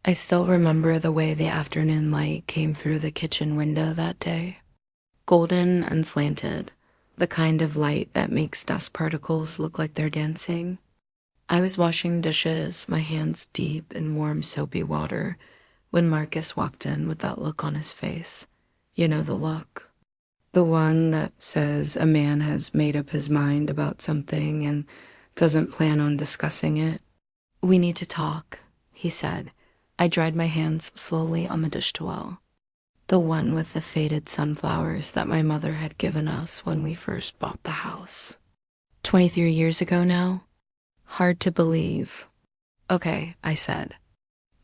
I still remember the way the afternoon light came through the kitchen window that day. Golden and slanted, the kind of light that makes dust particles look like they're dancing. I was washing dishes, my hands deep in warm soapy water, when Marcus walked in with that look on his face. You know the look. The one that says a man has made up his mind about something and doesn't plan on discussing it. "We need to talk," he said. I dried my hands slowly on the dish towel. The one with the faded sunflowers that my mother had given us when we first bought the house. 23 years ago now? Hard to believe. "Okay," I said.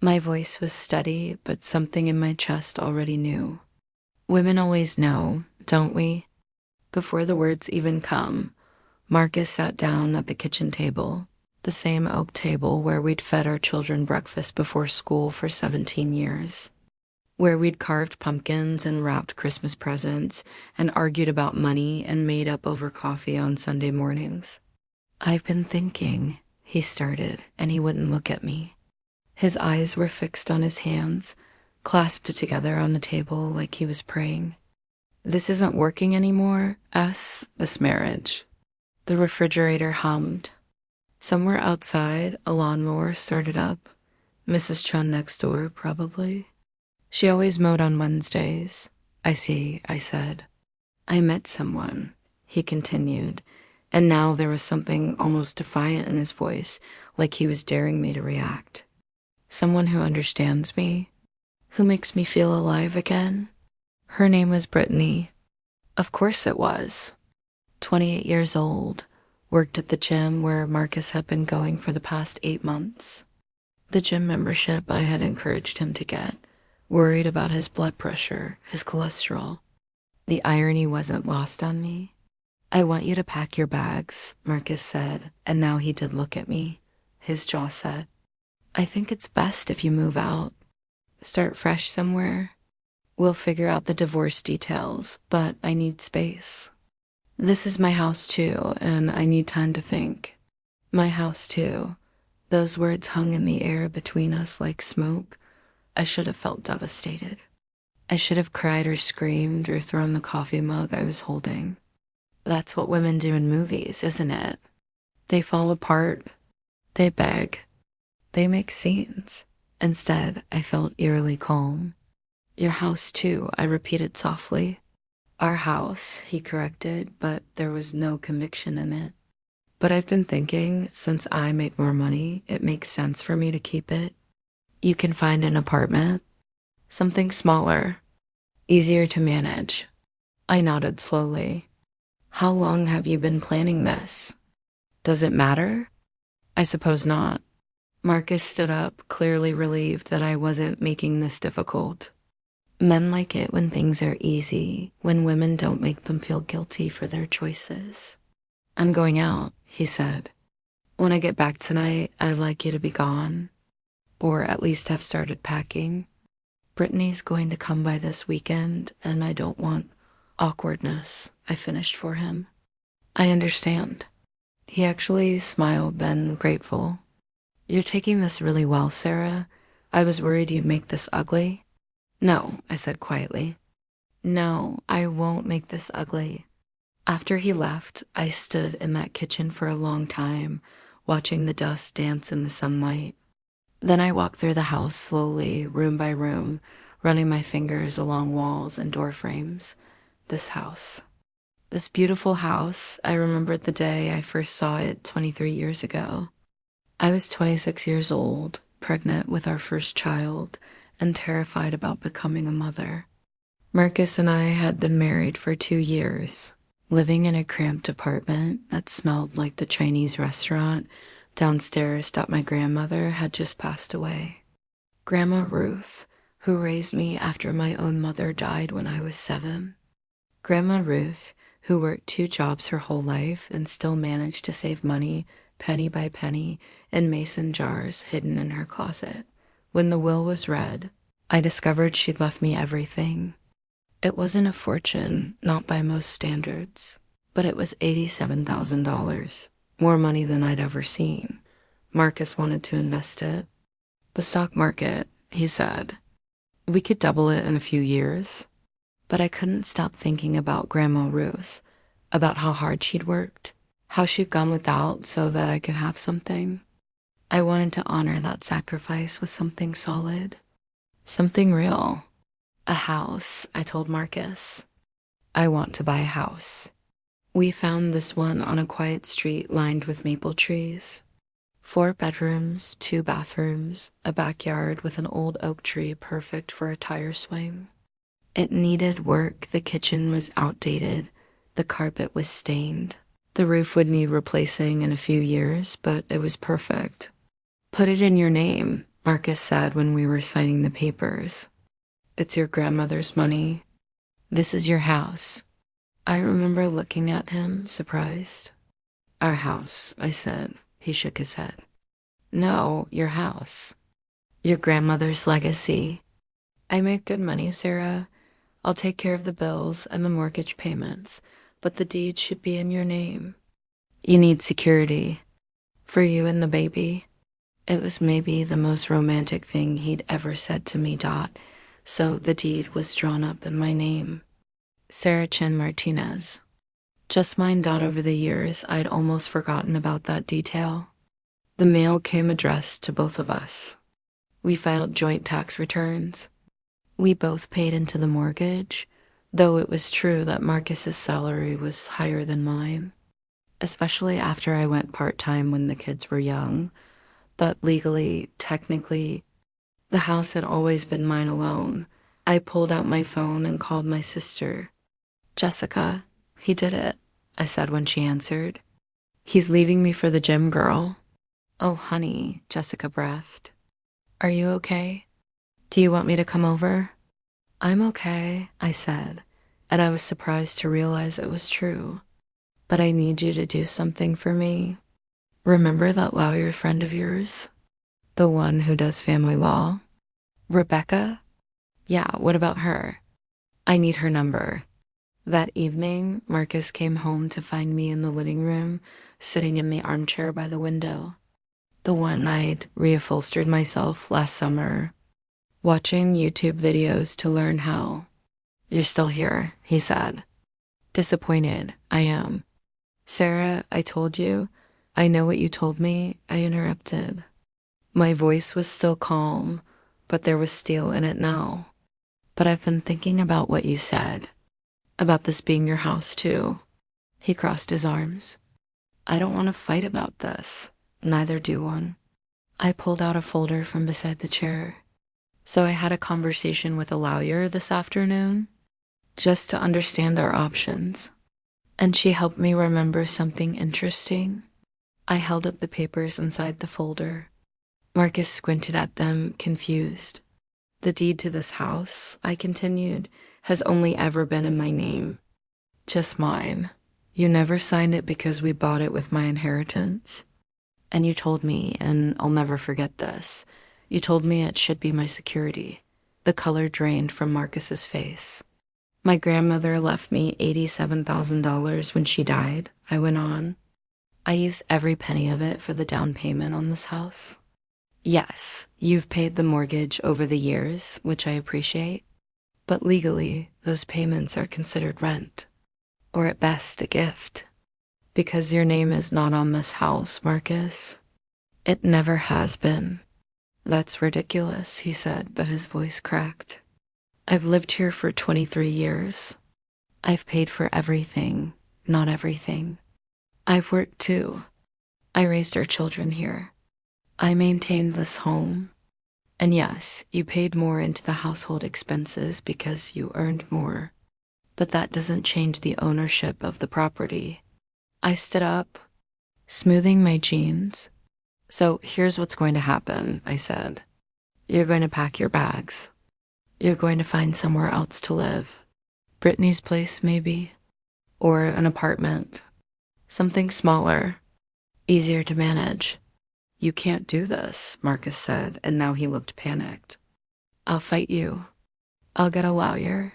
My voice was steady, but something in my chest already knew. Women always know, don't we? Before the words even come, Marcus sat down at the kitchen table, the same oak table where we'd fed our children breakfast before school for 17 years, where we'd carved pumpkins and wrapped Christmas presents and argued about money and made up over coffee on Sunday mornings. "I've been thinking," he started, and he wouldn't look at me. His eyes were fixed on his hands, clasped together on the table like he was praying. "This isn't working anymore, this marriage." The refrigerator hummed. Somewhere outside, a lawnmower started up. Mrs. Chun next door, probably. She always mowed on Wednesdays. "I see," I said. "I met someone," he continued, and now there was something almost defiant in his voice, like he was daring me to react. "Someone who understands me, who makes me feel alive again." Her name was Brittany. Of course it was. 28 years old, worked at the gym where Marcus had been going for the past 8 months. The gym membership I had encouraged him to get, worried about his blood pressure, his cholesterol. The irony wasn't lost on me. "I want you to pack your bags," Marcus said, and now he did look at me, his jaw set. "I think it's best if you move out. Start fresh somewhere. We'll figure out the divorce details, but I need space. This is my house too, and I need time to think." My house too. Those words hung in the air between us like smoke. I should have felt devastated. I should have cried or screamed or thrown the coffee mug I was holding. That's what women do in movies, isn't it? They fall apart. They beg. They make scenes. Instead, I felt eerily calm. "Your house too," I repeated softly. "Our house," he corrected, but there was no conviction in it. "But I've been thinking, since I make more money, it makes sense for me to keep it. You can find an apartment. Something smaller. Easier to manage." I nodded slowly. "How long have you been planning this? Does it matter?" "I suppose not." Marcus stood up, clearly relieved that I wasn't making this difficult. "Men like it when things are easy, when women don't make them feel guilty for their choices." "I'm going out," he said. "When I get back tonight, I'd like you to be gone, or at least have started packing. Brittany's going to come by this weekend, and I don't want awkwardness," I finished for him. "I understand." He actually smiled, then grateful. "You're taking this really well, Sarah. I was worried you'd make this ugly." "No," I said quietly. "No, I won't make this ugly." After he left, I stood in that kitchen for a long time, watching the dust dance in the sunlight. Then I walked through the house slowly, room by room, running my fingers along walls and door frames. This house. This beautiful house, I remembered the day I first saw it 23 years ago. I was 26 years old, pregnant with our first child, and terrified about becoming a mother. Marcus and I had been married for 2 years, living in a cramped apartment that smelled like the Chinese restaurant downstairs that my grandmother had just passed away. Grandma Ruth, who raised me after my own mother died when I was 7. Grandma Ruth, who worked 2 jobs her whole life and still managed to save money penny by penny in mason jars hidden in her closet. When the will was read, I discovered she'd left me everything. It wasn't a fortune, not by most standards, but it was $87,000, more money than I'd ever seen. Marcus wanted to invest it. The stock market, he said. We could double it in a few years. But I couldn't stop thinking about Grandma Ruth, about how hard she'd worked, how she'd gone without so that I could have something. I wanted to honor that sacrifice with something solid, something real. A house, I told Marcus. I want to buy a house. We found this one on a quiet street lined with maple trees. 4 bedrooms, 2 bathrooms, a backyard with an old oak tree perfect for a tire swing. It needed work. The kitchen was outdated. The carpet was stained. The roof would need replacing in a few years, but it was perfect. Put it in your name, Marcus said when we were signing the papers. It's your grandmother's money. This is your house. I remember looking at him, surprised. Our house, I said. He shook his head. No, your house. Your grandmother's legacy. I make good money, Sarah. I'll take care of the bills and the mortgage payments, but the deed should be in your name. You need security. For you and the baby. It was maybe the most romantic thing he'd ever said to me, so the deed was drawn up in my name. Sarah Chin Martinez. Just mine. Over the years, I'd almost forgotten about that detail. The mail came addressed to both of us. We filed joint tax returns. We both paid into the mortgage, though it was true that Marcus's salary was higher than mine, especially after I went part-time when the kids were young. But legally, technically, the house had always been mine alone. I pulled out my phone and called my sister. Jessica, he did it, I said when she answered. He's leaving me for the gym, girl. Oh, honey, Jessica breathed. Are you okay? Do you want me to come over? I'm okay, I said, and I was surprised to realize it was true. But I need you to do something for me. Remember that lawyer friend of yours? The one who does family law? Rebecca? Yeah, what about her? I need her number. That evening, Marcus came home to find me in the living room, sitting in the armchair by the window, the one I'd reupholstered myself last summer, watching YouTube videos to learn how. You're still here, he said. Disappointed, I am. Sarah, I told you. I know what you told me, I interrupted. My voice was still calm, but there was steel in it now. But I've been thinking about what you said. About this being your house, too. He crossed his arms. I don't want to fight about this. Neither do one. I pulled out a folder from beside the chair. So I had a conversation with a lawyer this afternoon, just to understand our options. And she helped me remember something interesting. I held up the papers inside the folder. Marcus squinted at them, confused. The deed to this house, I continued, has only ever been in my name. Just mine. You never signed it because we bought it with my inheritance. And you told me, and I'll never forget this, you told me it should be my security. The color drained from Marcus's face. My grandmother left me $87,000 when she died, I went on. I used every penny of it for the down payment on this house. Yes, you've paid the mortgage over the years, which I appreciate. But legally, those payments are considered rent. Or at best, a gift. Because your name is not on this house, Marcus. It never has been. That's ridiculous, he said, but his voice cracked. I've lived here for 23 years. I've paid for everything, not everything. I've worked too. I raised our children here. I maintained this home. And yes, you paid more into the household expenses because you earned more. But that doesn't change the ownership of the property. I stood up, smoothing my jeans. So here's what's going to happen, I said. You're going to pack your bags. You're going to find somewhere else to live. Brittany's place, maybe. Or an apartment. Something smaller. Easier to manage. You can't do this, Marcus said, and now he looked panicked. I'll fight you. I'll get a lawyer.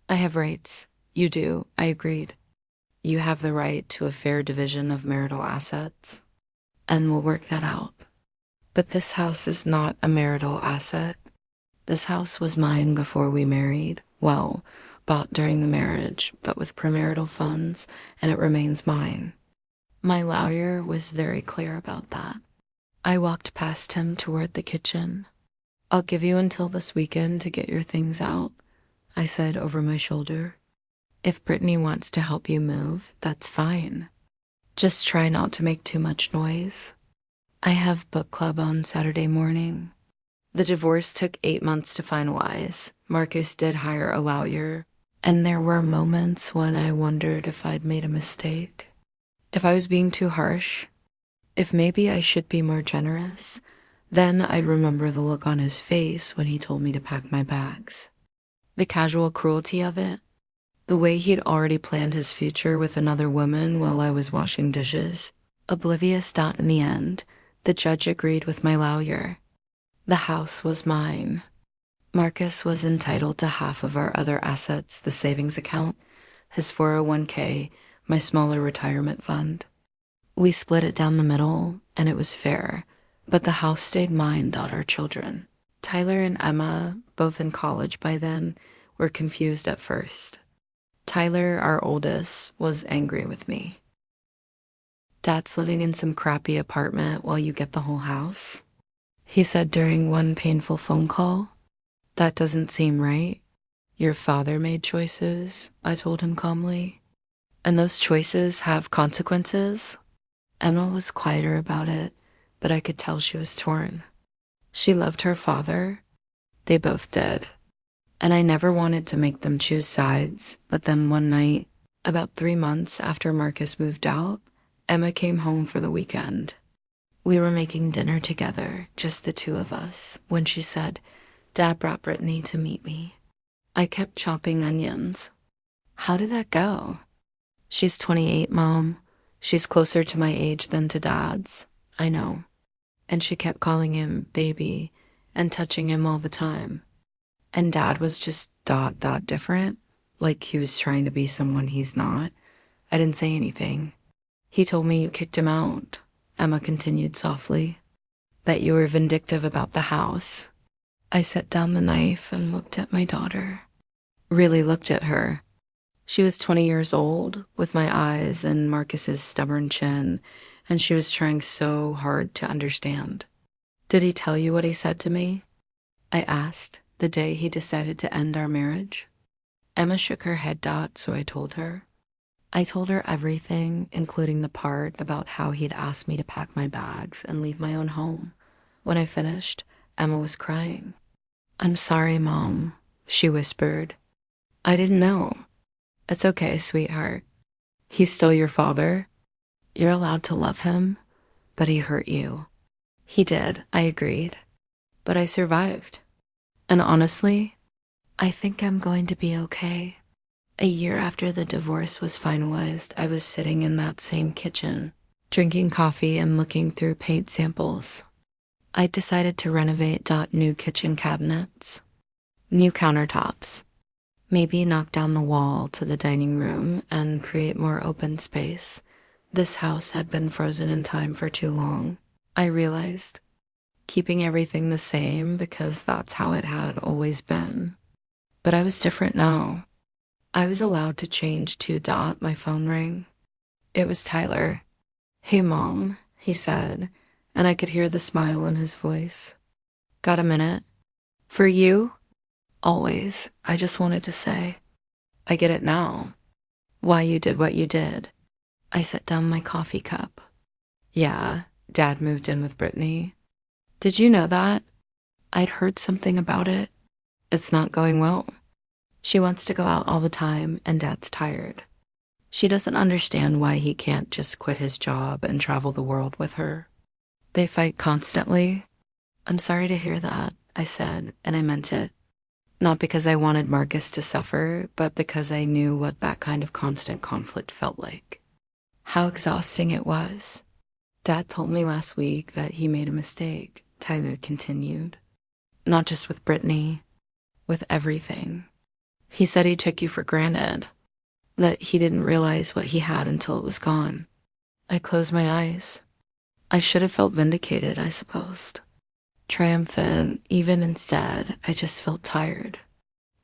I have rights. You do, I agreed. You have the right to a fair division of marital assets. And we'll work that out. But this house is not a marital asset. This house was mine before we married. Well, bought during the marriage, but with premarital funds, and it remains mine. My lawyer was very clear about that. I walked past him toward the kitchen. I'll give you until this weekend to get your things out, I said over my shoulder. If Brittany wants to help you move, that's fine. Just try not to make too much noise. I have book club on Saturday morning. The divorce took 8 months to finalize. Marcus did hire a lawyer, and there were moments when I wondered if I'd made a mistake. If I was being too harsh, if maybe I should be more generous. Then I'd remember the look on his face when he told me to pack my bags. The casual cruelty of it, the way he'd already planned his future with another woman while I was washing dishes. Oblivious that in the end, the judge agreed with my lawyer. The house was mine. Marcus was entitled to half of our other assets, the savings account, his 401k, my smaller retirement fund. We split it down the middle, and it was fair, but the house stayed mine, our children. Tyler and Emma, both in college by then, were confused at first. Tyler, our oldest, was angry with me. Dad's living in some crappy apartment while you get the whole house, he said during one painful phone call. That doesn't seem right. Your father made choices, I told him calmly. And those choices have consequences. Emma was quieter about it, but I could tell she was torn. She loved her father. They both did. And I never wanted to make them choose sides, but then one night, about 3 months after Marcus moved out, Emma came home for the weekend. We were making dinner together, just the two of us, when she said, Dad brought Brittany to meet me. I kept chopping onions. How did that go? She's 28, Mom. She's closer to my age than to Dad's. I know. And she kept calling him baby and touching him all the time. And Dad was just ... different, like he was trying to be someone he's not. I didn't say anything. He told me you kicked him out, Emma continued softly. That you were vindictive about the house. I set down the knife and looked at my daughter. Really looked at her. She was 20 years old, with my eyes and Marcus's stubborn chin, and she was trying so hard to understand. Did he tell you what he said to me? I asked, the day he decided to end our marriage. Emma shook her head, so I told her. I told her everything, including the part about how he'd asked me to pack my bags and leave my own home. When I finished, Emma was crying. I'm sorry, Mom, she whispered. I didn't know. It's okay, sweetheart. He's still your father. You're allowed to love him, but he hurt you. He did, I agreed. But I survived. And honestly, I think I'm going to be okay. A year after the divorce was finalized, I was sitting in that same kitchen, drinking coffee and looking through paint samples. I decided to renovate new kitchen cabinets, new countertops, maybe knock down the wall to the dining room and create more open space. This house had been frozen in time for too long, I realized, keeping everything the same because that's how it had always been. But I was different now. I was allowed to change too. My phone rang. It was Tyler. Hey, Mom, he said, and I could hear the smile in his voice. Got a minute? For you? Always. I just wanted to say, I get it now. Why you did what you did. I set down my coffee cup. Yeah, Dad moved in with Brittany. Did you know that? I'd heard something about it. It's not going well. She wants to go out all the time, and Dad's tired. She doesn't understand why he can't just quit his job and travel the world with her. They fight constantly. I'm sorry to hear that, I said, and I meant it. Not because I wanted Marcus to suffer, but because I knew what that kind of constant conflict felt like. How exhausting it was. Dad told me last week that he made a mistake, Tyler continued. Not just with Brittany, with everything. He said he took you for granted, that he didn't realize what he had until it was gone. I closed my eyes. I should have felt vindicated, I supposed. triumphant. Even instead, I just felt tired.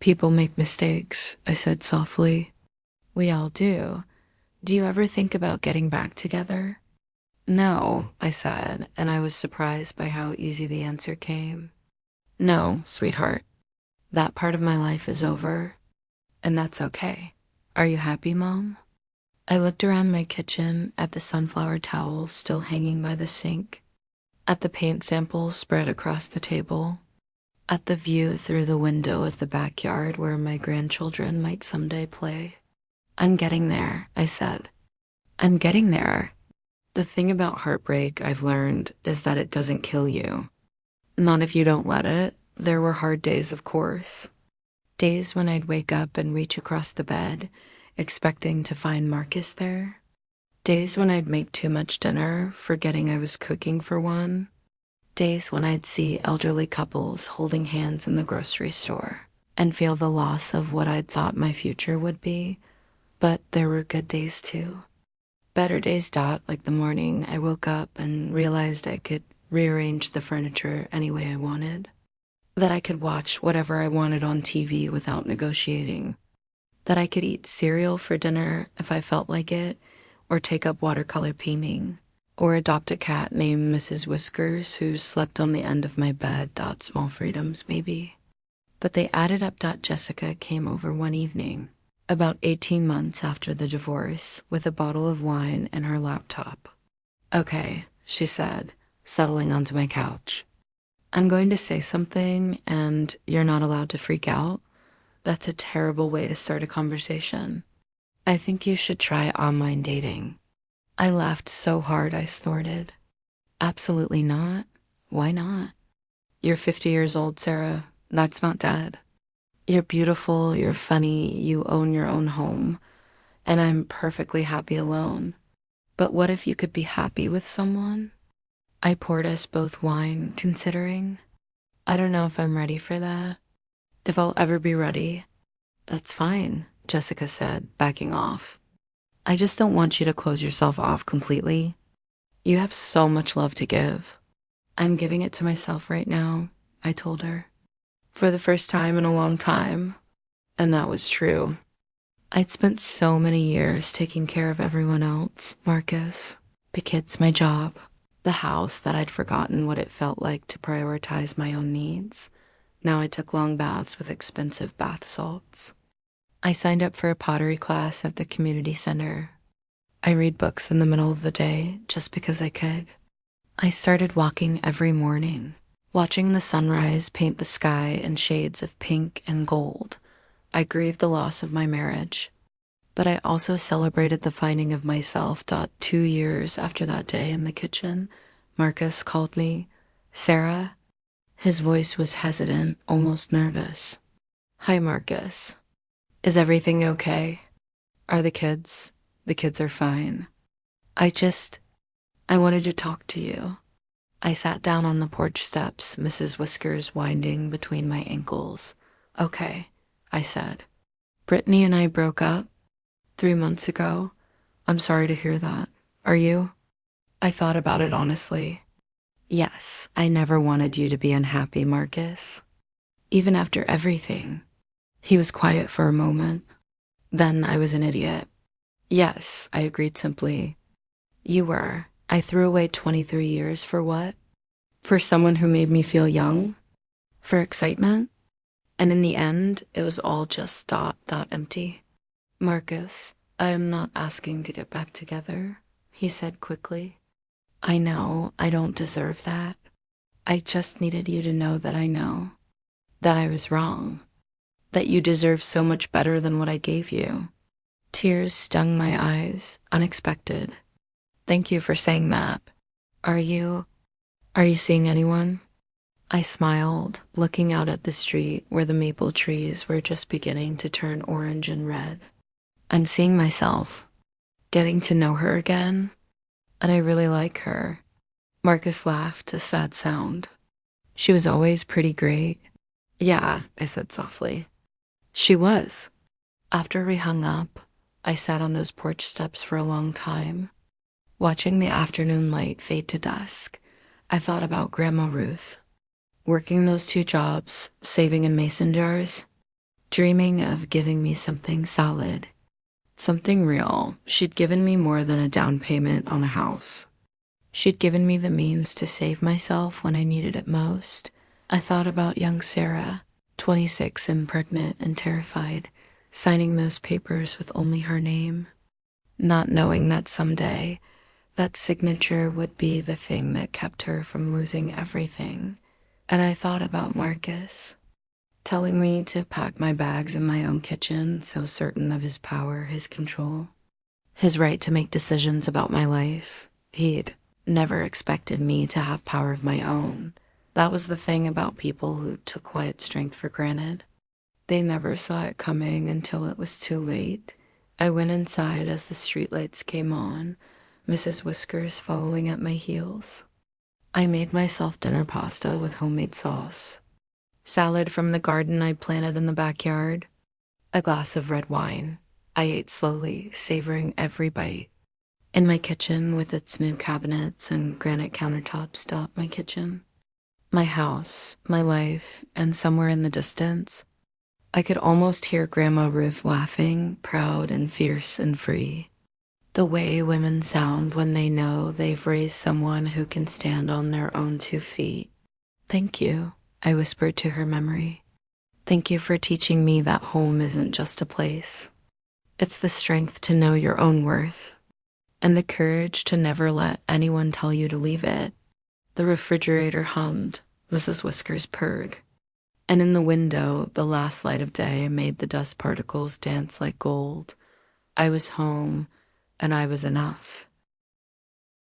People make mistakes, I said softly. We all do. Do you ever think about getting back together? No, I said, and I was surprised by how easy the answer came. No, sweetheart. That part of my life is over, and that's okay. Are you happy, Mom? I looked around my kitchen at the sunflower towels still hanging by the sink, at the paint samples spread across the table, at the view through the window of the backyard where my grandchildren might someday play. I'm getting there, I said. I'm getting there. The thing about heartbreak I've learned is that it doesn't kill you. Not if you don't let it. There were hard days, of course. Days when I'd wake up and reach across the bed, expecting to find Marcus there. Days when I'd make too much dinner, forgetting I was cooking for one. Days when I'd see elderly couples holding hands in the grocery store and feel the loss of what I'd thought my future would be. But there were good days too. Better days, like the morning I woke up and realized I could rearrange the furniture any way I wanted. That I could watch whatever I wanted on TV without negotiating. That I could eat cereal for dinner if I felt like it, or take up watercolor painting, or adopt a cat named Mrs. Whiskers who slept on the end of my bed. Small freedoms, maybe. But they added up. Jessica came over one evening, about 18 months after the divorce, with a bottle of wine and her laptop. Okay, she said, settling onto my couch. I'm going to say something, and you're not allowed to freak out. That's a terrible way to start a conversation. I think you should try online dating. I laughed so hard I snorted. Absolutely not. Why not? You're 50 years old, Sarah. That's not dead. You're beautiful, you're funny, you own your own home, and I'm perfectly happy alone. But what if you could be happy with someone? I poured us both wine, considering. I don't know if I'm ready for that. If I'll ever be ready. That's fine, Jessica said, backing off. I just don't want you to close yourself off completely. You have so much love to give. I'm giving it to myself right now, I told her. For the first time in a long time. And that was true. I'd spent so many years taking care of everyone else, Marcus, the kids, my job, the house, that I'd forgotten what it felt like to prioritize my own needs. Now I took long baths with expensive bath salts. I signed up for a pottery class at the community center. I read books in the middle of the day just because I could. I started walking every morning, watching the sunrise paint the sky in shades of pink and gold. I grieved the loss of my marriage, but I also celebrated the finding of myself. 2 years after that day in the kitchen, Marcus called me, Sarah. His voice was hesitant, almost nervous. Hi, Marcus. Is everything okay? Are the kids? The kids are fine. I wanted to talk to you. I sat down on the porch steps, Mrs. Whiskers winding between my ankles. Okay, I said. Brittany and I broke up 3 months ago. I'm sorry to hear that. Are you? I thought about it honestly. Yes, I never wanted you to be unhappy, Marcus. Even after everything. He was quiet for a moment. Then I was an idiot. Yes, I agreed simply. You were. I threw away 23 years for what? For someone who made me feel young? For excitement? And in the end, it was all just empty. Marcus, I am not asking to get back together, he said quickly. I know I don't deserve that. I just needed you to know that I know. That I was wrong. That you deserve so much better than what I gave you. Tears stung my eyes, unexpected. Thank you for saying that. Are you seeing anyone? I smiled, looking out at the street where the maple trees were just beginning to turn orange and red. I'm seeing myself, getting to know her again, and I really like her. Marcus laughed, a sad sound. She was always pretty great. Yeah, I said softly. She was. After we hung up, I sat on those porch steps for a long time. Watching the afternoon light fade to dusk, I thought about Grandma Ruth. working those 2 jobs, saving in mason jars, dreaming of giving me something solid, something real. She'd given me more than a down payment on a house. She'd given me the means to save myself when I needed it most. I thought about young Sarah, 26 and pregnant and terrified, signing those papers with only her name, not knowing that someday that signature would be the thing that kept her from losing everything. And I thought about Marcus, telling me to pack my bags in my own kitchen, so certain of his power, his control, his right to make decisions about my life. He'd never expected me to have power of my own. That was the thing about people who took quiet strength for granted. They never saw it coming until it was too late. I went inside as the streetlights came on, Mrs. Whiskers following at my heels. I made myself dinner pasta with homemade sauce, salad from the garden I planted in the backyard, a glass of red wine. I ate slowly, savoring every bite. In my kitchen, with its new cabinets and granite countertops stopped my kitchen. My house, my life, and somewhere in the distance, I could almost hear Grandma Ruth laughing, proud and fierce and free. The way women sound when they know they've raised someone who can stand on their own 2 feet. Thank you, I whispered to her memory. Thank you for teaching me that home isn't just a place. It's the strength to know your own worth, and the courage to never let anyone tell you to leave it. The refrigerator hummed, Mrs. Whiskers purred, and in the window, the last light of day made the dust particles dance like gold. I was home, and I was enough.